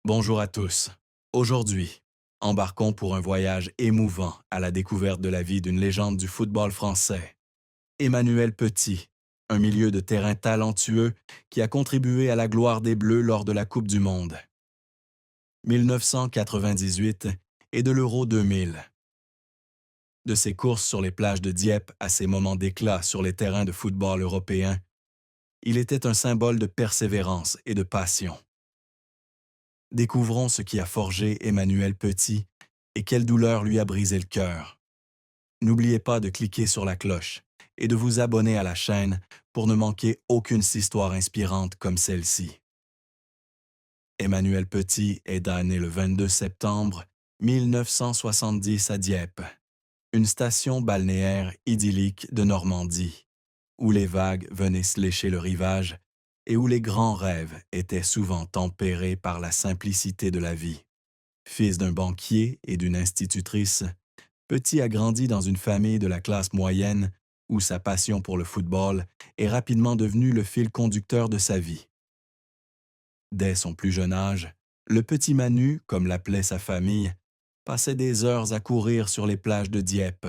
Bonjour à tous. Aujourd'hui, embarquons pour un voyage émouvant à la découverte de la vie d'une légende du football français, Emmanuel Petit, un milieu de terrain talentueux qui a contribué à la gloire des Bleus lors de la Coupe du Monde 1998 et de l'Euro 2000. De ses courses sur les plages de Dieppe à ses moments d'éclat sur les terrains de football européens, il était un symbole de persévérance et de passion. Découvrons ce qui a forgé Emmanuel Petit et quelle douleur lui a brisé le cœur. N'oubliez pas de cliquer sur la cloche et de vous abonner à la chaîne pour ne manquer aucune histoire inspirante comme celle-ci. Emmanuel Petit est né le 22 septembre 1970 à Dieppe, une station balnéaire idyllique de Normandie, où les vagues venaient se lécher le rivage et où les grands rêves étaient souvent tempérés par la simplicité de la vie. Fils d'un banquier et d'une institutrice, Petit a grandi dans une famille de la classe moyenne où sa passion pour le football est rapidement devenue le fil conducteur de sa vie. Dès son plus jeune âge, le petit Manu, comme l'appelait sa famille, passait des heures à courir sur les plages de Dieppe,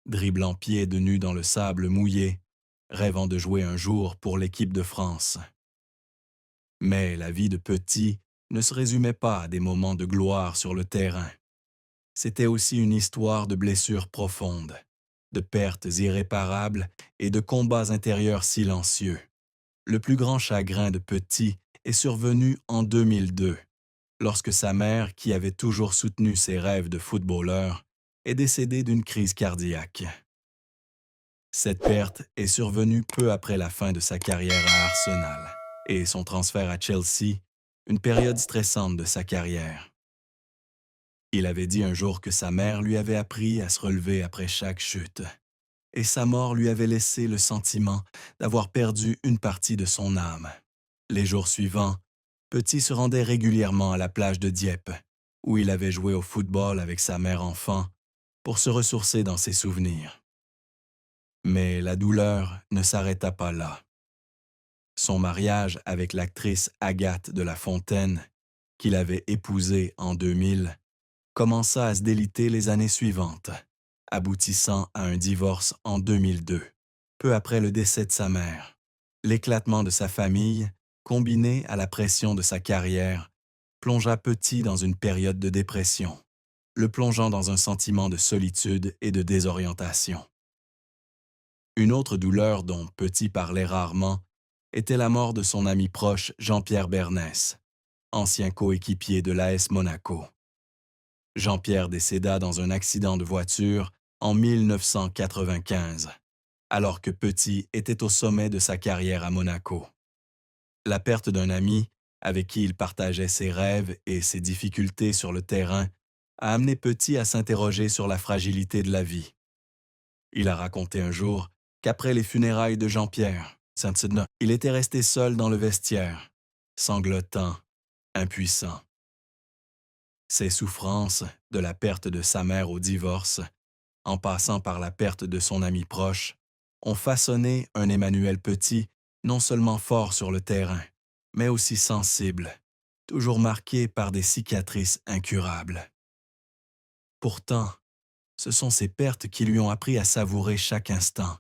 dribblant pieds de nus dans le sable mouillé, rêvant de jouer un jour pour l'équipe de France. Mais la vie de Petit ne se résumait pas à des moments de gloire sur le terrain. C'était aussi une histoire de blessures profondes, de pertes irréparables et de combats intérieurs silencieux. Le plus grand chagrin de Petit est survenu en 2002, lorsque sa mère, qui avait toujours soutenu ses rêves de footballeur, est décédée d'une crise cardiaque. Cette perte est survenue peu après la fin de sa carrière à Arsenal et son transfert à Chelsea, une période stressante de sa carrière. Il avait dit un jour que sa mère lui avait appris à se relever après chaque chute, et sa mort lui avait laissé le sentiment d'avoir perdu une partie de son âme. Les jours suivants, Petit se rendait régulièrement à la plage de Dieppe, où il avait joué au football avec sa mère enfant, pour se ressourcer dans ses souvenirs. Mais la douleur ne s'arrêta pas là. Son mariage avec l'actrice Agathe de La Fontaine, qu'il avait épousée en 2000, commença à se déliter les années suivantes, aboutissant à un divorce en 2002, peu après le décès de sa mère. L'éclatement de sa famille, combiné à la pression de sa carrière, plongea Petit dans une période de dépression, le plongeant dans un sentiment de solitude et de désorientation. Une autre douleur dont Petit parlait rarement était la mort de son ami proche Jean-Pierre Bernès, ancien coéquipier de l'AS Monaco. Jean-Pierre décéda dans un accident de voiture en 1995, alors que Petit était au sommet de sa carrière à Monaco. La perte d'un ami, avec qui il partageait ses rêves et ses difficultés sur le terrain, a amené Petit à s'interroger sur la fragilité de la vie. Il a raconté un jour qu'après les funérailles de Jean-Pierre, il était resté seul dans le vestiaire, sanglotant, impuissant. Ses souffrances, de la perte de sa mère au divorce, en passant par la perte de son ami proche, ont façonné un Emmanuel Petit non seulement fort sur le terrain, mais aussi sensible, toujours marqué par des cicatrices incurables. Pourtant, ce sont ces pertes qui lui ont appris à savourer chaque instant,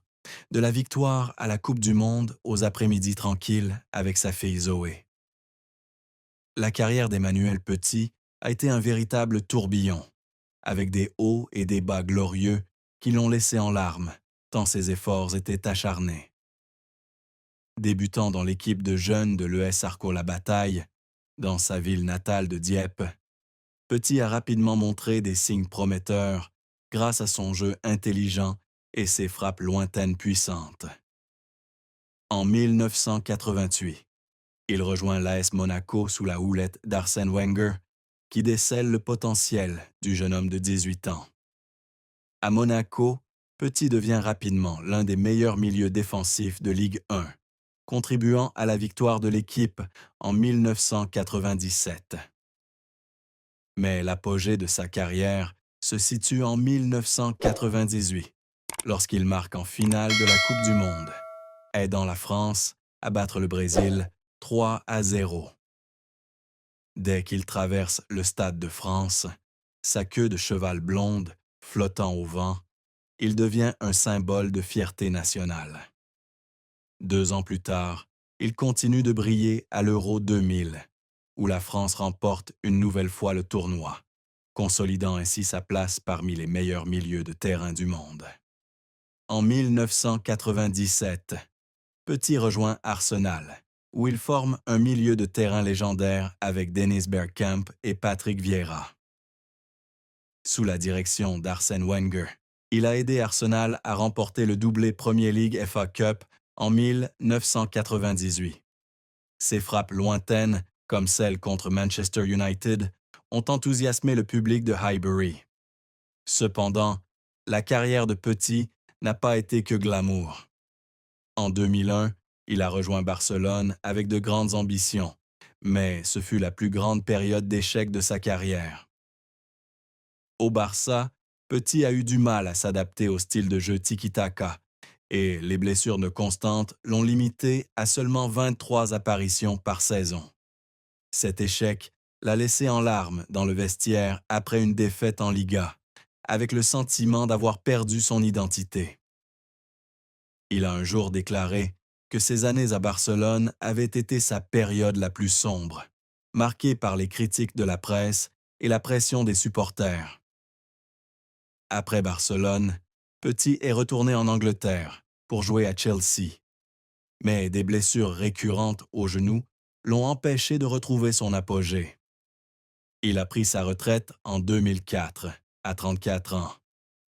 de la victoire à la Coupe du Monde aux après-midi tranquilles avec sa fille Zoé. La carrière d'Emmanuel Petit a été un véritable tourbillon, avec des hauts et des bas glorieux qui l'ont laissé en larmes, tant ses efforts étaient acharnés. Débutant dans l'équipe de jeunes de l'ES Arco-la-Bataille, dans sa ville natale de Dieppe, Petit a rapidement montré des signes prometteurs grâce à son jeu intelligent et ses frappes lointaines puissantes. En 1988, il rejoint l'AS Monaco sous la houlette d'Arsène Wenger, qui décèle le potentiel du jeune homme de 18 ans. À Monaco, Petit devient rapidement l'un des meilleurs milieux défensifs de Ligue 1, contribuant à la victoire de l'équipe en 1997. Mais l'apogée de sa carrière se situe en 1998, lorsqu'il marque en finale de la Coupe du Monde, aidant la France à battre le Brésil 3-0. Dès qu'il traverse le Stade de France, sa queue de cheval blonde flottant au vent, il devient un symbole de fierté nationale. 2 ans plus tard, il continue de briller à l'Euro 2000, où la France remporte une nouvelle fois le tournoi, consolidant ainsi sa place parmi les meilleurs milieux de terrain du monde. En 1997, Petit rejoint Arsenal, où il forme un milieu de terrain légendaire avec Dennis Bergkamp et Patrick Vieira. Sous la direction d'Arsène Wenger, il a aidé Arsenal à remporter le doublé Premier League FA Cup en 1998. Ses frappes lointaines, comme celle contre Manchester United, ont enthousiasmé le public de Highbury. Cependant, la carrière de Petit n'a pas été que glamour. En 2001, il a rejoint Barcelone avec de grandes ambitions, mais ce fut la plus grande période d'échec de sa carrière. Au Barça, Petit a eu du mal à s'adapter au style de jeu tiki-taka, et les blessures de constantes l'ont limité à seulement 23 apparitions par saison. Cet échec l'a laissé en larmes dans le vestiaire après une défaite en Liga, avec le sentiment d'avoir perdu son identité. Il a un jour déclaré que ses années à Barcelone avaient été sa période la plus sombre, marquée par les critiques de la presse et la pression des supporters. Après Barcelone, Petit est retourné en Angleterre pour jouer à Chelsea. Mais des blessures récurrentes au genou l'ont empêché de retrouver son apogée. Il a pris sa retraite en 2004, à 34 ans,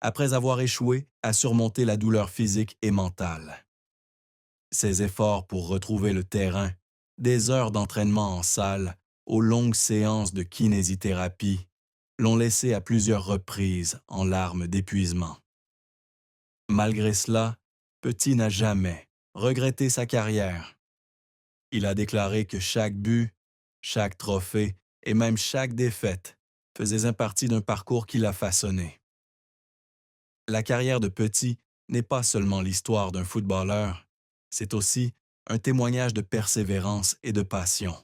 après avoir échoué à surmonter la douleur physique et mentale. Ses efforts pour retrouver le terrain, des heures d'entraînement en salle, aux longues séances de kinésithérapie, l'ont laissé à plusieurs reprises en larmes d'épuisement. Malgré cela, Petit n'a jamais regretté sa carrière. Il a déclaré que chaque but, chaque trophée et même chaque défaite faisaient partie d'un parcours qui l'a façonné. La carrière de Petit n'est pas seulement l'histoire d'un footballeur, c'est aussi un témoignage de persévérance et de passion,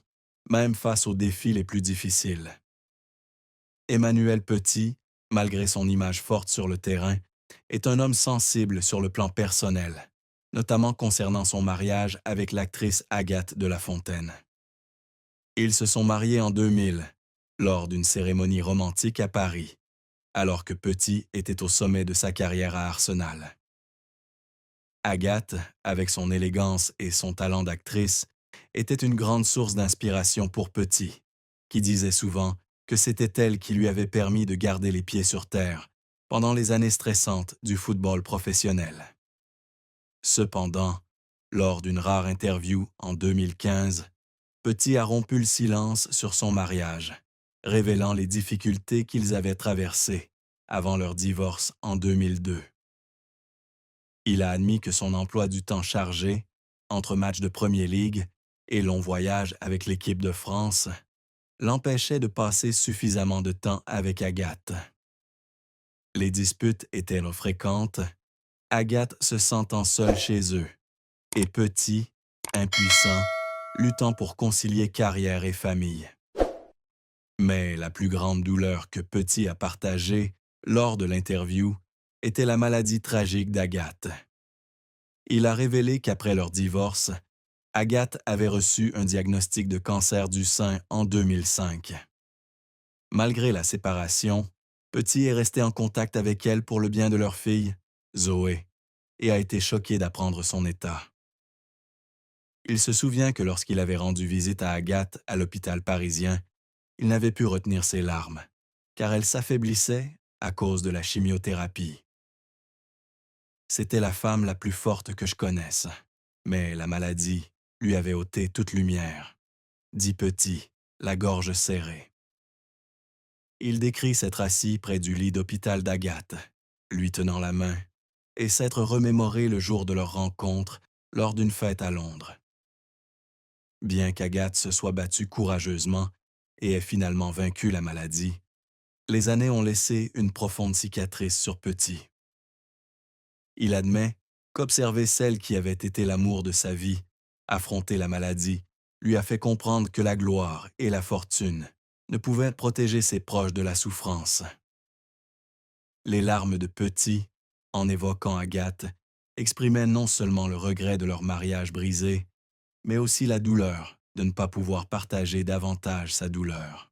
même face aux défis les plus difficiles. Emmanuel Petit, malgré son image forte sur le terrain, est un homme sensible sur le plan personnel, notamment concernant son mariage avec l'actrice Agathe de La Fontaine. Ils se sont mariés en 2000, lors d'une cérémonie romantique à Paris, alors que Petit était au sommet de sa carrière à Arsenal. Agathe, avec son élégance et son talent d'actrice, était une grande source d'inspiration pour Petit, qui disait souvent que c'était elle qui lui avait permis de garder les pieds sur terre pendant les années stressantes du football professionnel. Cependant, lors d'une rare interview en 2015, Petit a rompu le silence sur son mariage, révélant les difficultés qu'ils avaient traversées avant leur divorce en 2002. Il a admis que son emploi du temps chargé, entre matchs de Premier League et longs voyages avec l'équipe de France, l'empêchait de passer suffisamment de temps avec Agathe. Les disputes étaient fréquentes, Agathe se sentant seule chez eux, et Petit, impuissant, luttant pour concilier carrière et famille. Mais la plus grande douleur que Petit a partagée lors de l'interview était la maladie tragique d'Agathe. Il a révélé qu'après leur divorce, Agathe avait reçu un diagnostic de cancer du sein en 2005. Malgré la séparation, Petit est resté en contact avec elle pour le bien de leur fille, Zoé, et a été choqué d'apprendre son état. Il se souvient que lorsqu'il avait rendu visite à Agathe à l'hôpital parisien, il n'avait pu retenir ses larmes, car elles s'affaiblissaient à cause de la chimiothérapie. C'était la femme la plus forte que je connaisse, mais la maladie lui avait ôté toute lumière, dit Petit, la gorge serrée. Il décrit s'être assis près du lit d'hôpital d'Agathe, lui tenant la main, et s'être remémoré le jour de leur rencontre lors d'une fête à Londres. Bien qu'Agathe se soit battue courageusement et ait finalement vaincu la maladie, les années ont laissé une profonde cicatrice sur Petit. Il admet qu'observer celle qui avait été l'amour de sa vie, affronter la maladie, lui a fait comprendre que la gloire et la fortune ne pouvait protéger ses proches de la souffrance. Les larmes de Petit, en évoquant Agathe, exprimaient non seulement le regret de leur mariage brisé, mais aussi la douleur de ne pas pouvoir partager davantage sa douleur.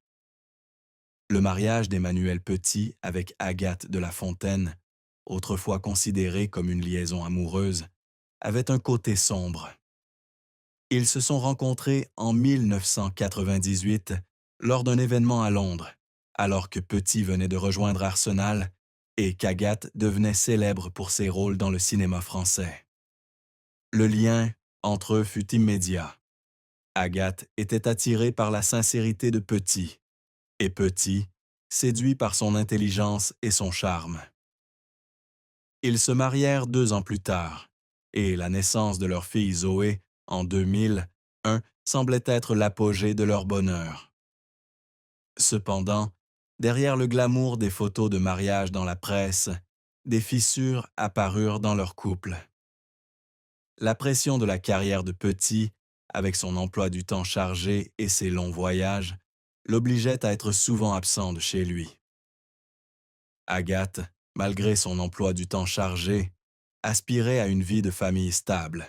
Le mariage d'Emmanuel Petit avec Agathe de La Fontaine, autrefois considérée comme une liaison amoureuse, avait un côté sombre. Ils se sont rencontrés en 1998 lors d'un événement à Londres, alors que Petit venait de rejoindre Arsenal et qu'Agathe devenait célèbre pour ses rôles dans le cinéma français. Le lien entre eux fut immédiat. Agathe était attirée par la sincérité de Petit, et Petit, séduit par son intelligence et son charme. Ils se marièrent 2 ans plus tard, et la naissance de leur fille Zoé, en 2001, semblait être l'apogée de leur bonheur. Cependant, derrière le glamour des photos de mariage dans la presse, des fissures apparurent dans leur couple. La pression de la carrière de Petit, avec son emploi du temps chargé et ses longs voyages, l'obligeait à être souvent absent de chez lui. Agathe, malgré son emploi du temps chargé, aspirait à une vie de famille stable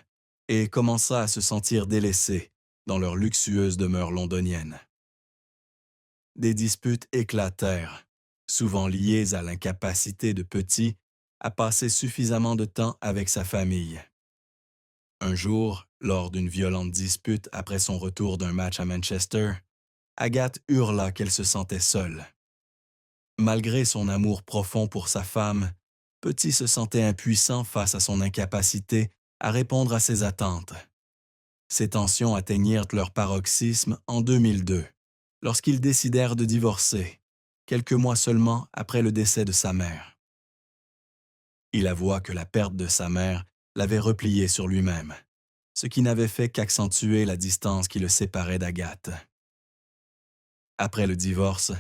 et commença à se sentir délaissée dans leur luxueuse demeure londonienne. Des disputes éclatèrent, souvent liées à l'incapacité de Petit à passer suffisamment de temps avec sa famille. Un jour, lors d'une violente dispute après son retour d'un match à Manchester, Agathe hurla qu'elle se sentait seule. Malgré son amour profond pour sa femme, Petit se sentait impuissant face à son incapacité à répondre à ses attentes. Ces tensions atteignirent leur paroxysme en 2002, lorsqu'ils décidèrent de divorcer, quelques mois seulement après le décès de sa mère. Il avoua que la perte de sa mère l'avait replié sur lui-même, ce qui n'avait fait qu'accentuer la distance qui le séparait d'Agathe. Après le divorce,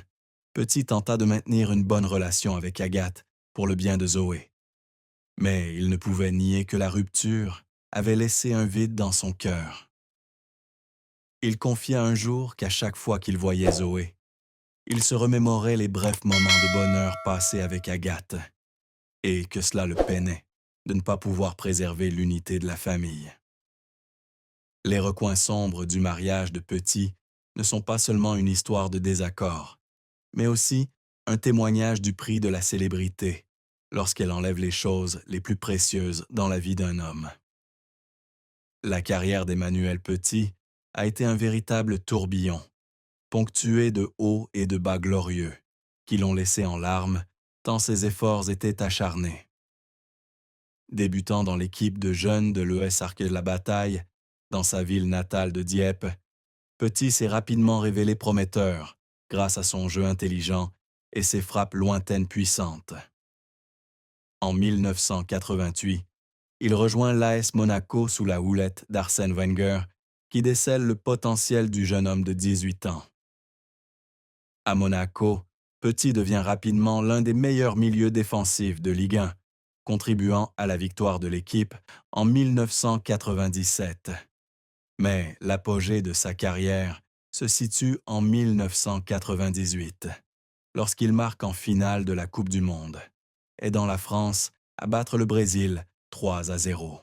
Petit tenta de maintenir une bonne relation avec Agathe pour le bien de Zoé. Mais il ne pouvait nier que la rupture avait laissé un vide dans son cœur. Il confia un jour qu'à chaque fois qu'il voyait Zoé, il se remémorait les brefs moments de bonheur passés avec Agathe, et que cela le peinait de ne pas pouvoir préserver l'unité de la famille. Les recoins sombres du mariage de Petit ne sont pas seulement une histoire de désaccord, mais aussi un témoignage du prix de la célébrité lorsqu'elle enlève les choses les plus précieuses dans la vie d'un homme. La carrière d'Emmanuel Petit a été un véritable tourbillon, ponctué de hauts et de bas glorieux, qui l'ont laissé en larmes tant ses efforts étaient acharnés. Débutant dans l'équipe de jeunes de l'ES Arc-la-Bataille, dans sa ville natale de Dieppe, Petit s'est rapidement révélé prometteur grâce à son jeu intelligent et ses frappes lointaines puissantes. En 1988, il rejoint l'AS Monaco sous la houlette d'Arsène Wenger, qui décèle le potentiel du jeune homme de 18 ans. À Monaco, Petit devient rapidement l'un des meilleurs milieux défensifs de Ligue 1, contribuant à la victoire de l'équipe en 1997. Mais l'apogée de sa carrière se situe en 1998, lorsqu'il marque en finale de la Coupe du Monde, aidant la France à battre le Brésil 3-0.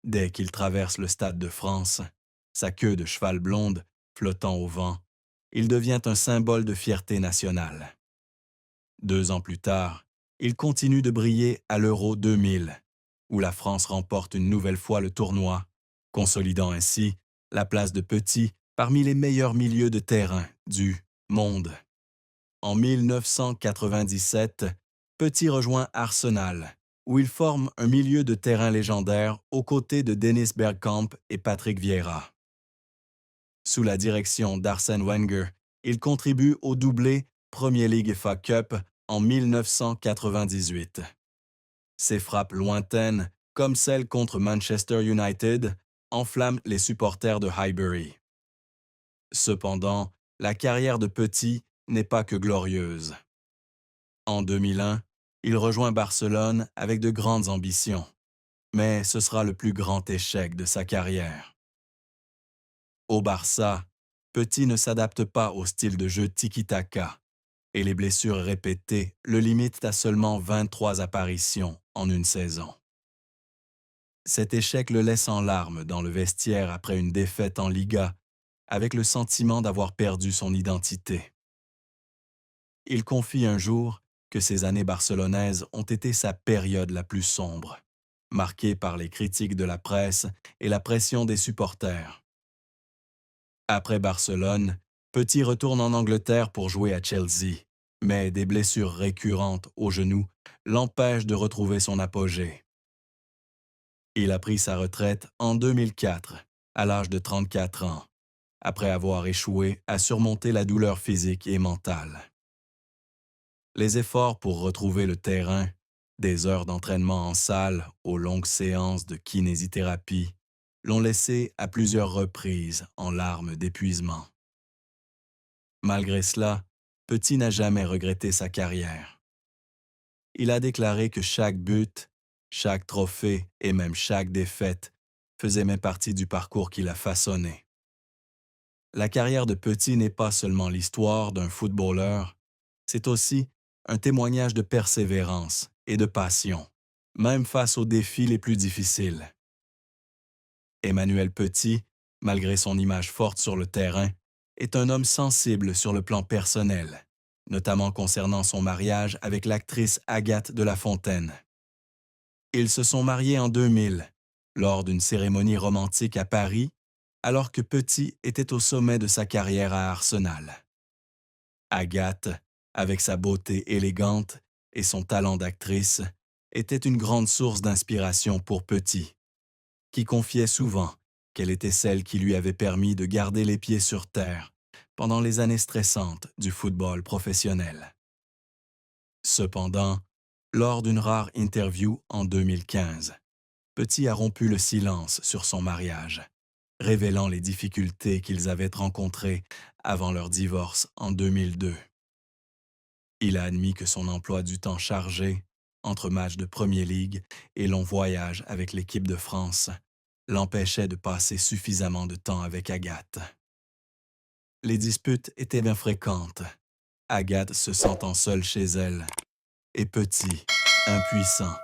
Dès qu'il traverse le Stade de France, sa queue de cheval blonde flottant au vent, il devient un symbole de fierté nationale. 2 ans plus tard, il continue de briller à l'Euro 2000, où la France remporte une nouvelle fois le tournoi, consolidant ainsi la place de Petit parmi les meilleurs milieux de terrain du monde. En 1997, Petit rejoint Arsenal, où il forme un milieu de terrain légendaire aux côtés de Dennis Bergkamp et Patrick Vieira. Sous la direction d'Arsène Wenger, il contribue au doublé Premier League FA Cup en 1998. Ses frappes lointaines, comme celle contre Manchester United, enflamment les supporters de Highbury. Cependant, la carrière de Petit n'est pas que glorieuse. En 2001, il rejoint Barcelone avec de grandes ambitions, mais ce sera le plus grand échec de sa carrière. Au Barça, Petit ne s'adapte pas au style de jeu tiki-taka et les blessures répétées le limitent à seulement 23 apparitions en une saison. Cet échec le laisse en larmes dans le vestiaire après une défaite en Liga, avec le sentiment d'avoir perdu son identité. Il confie un jour que ces années barcelonaises ont été sa période la plus sombre, marquée par les critiques de la presse et la pression des supporters. Après Barcelone, Petit retourne en Angleterre pour jouer à Chelsea, mais des blessures récurrentes au genou l'empêchent de retrouver son apogée. Il a pris sa retraite en 2004, à l'âge de 34 ans, après avoir échoué à surmonter la douleur physique et mentale. Les efforts pour retrouver le terrain, des heures d'entraînement en salle aux longues séances de kinésithérapie, l'ont laissé à plusieurs reprises en larmes d'épuisement. Malgré cela, Petit n'a jamais regretté sa carrière. Il a déclaré que chaque but, chaque trophée et même chaque défaite faisaient même partie du parcours qu'il a façonné. La carrière de Petit n'est pas seulement l'histoire d'un footballeur, c'est aussi un témoignage de persévérance et de passion, même face aux défis les plus difficiles. Emmanuel Petit, malgré son image forte sur le terrain, est un homme sensible sur le plan personnel, notamment concernant son mariage avec l'actrice Agathe de La Fontaine. Ils se sont mariés en 2000, lors d'une cérémonie romantique à Paris, alors que Petit était au sommet de sa carrière à Arsenal. Agathe, avec sa beauté élégante et son talent d'actrice, était une grande source d'inspiration pour Petit, qui confiait souvent qu'elle était celle qui lui avait permis de garder les pieds sur terre pendant les années stressantes du football professionnel. Cependant, lors d'une rare interview en 2015, Petit a rompu le silence sur son mariage, révélant les difficultés qu'ils avaient rencontrées avant leur divorce en 2002. Il a admis que son emploi du temps chargé, entre matchs de Premier League et longs voyages avec l'équipe de France, l'empêchait de passer suffisamment de temps avec Agathe. Les disputes étaient bien fréquentes, Agathe se sentant seule chez elle, et Petit, impuissant,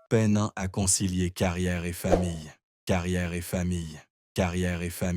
peinant à concilier carrière et famille, carrière et famille, carrière et famille.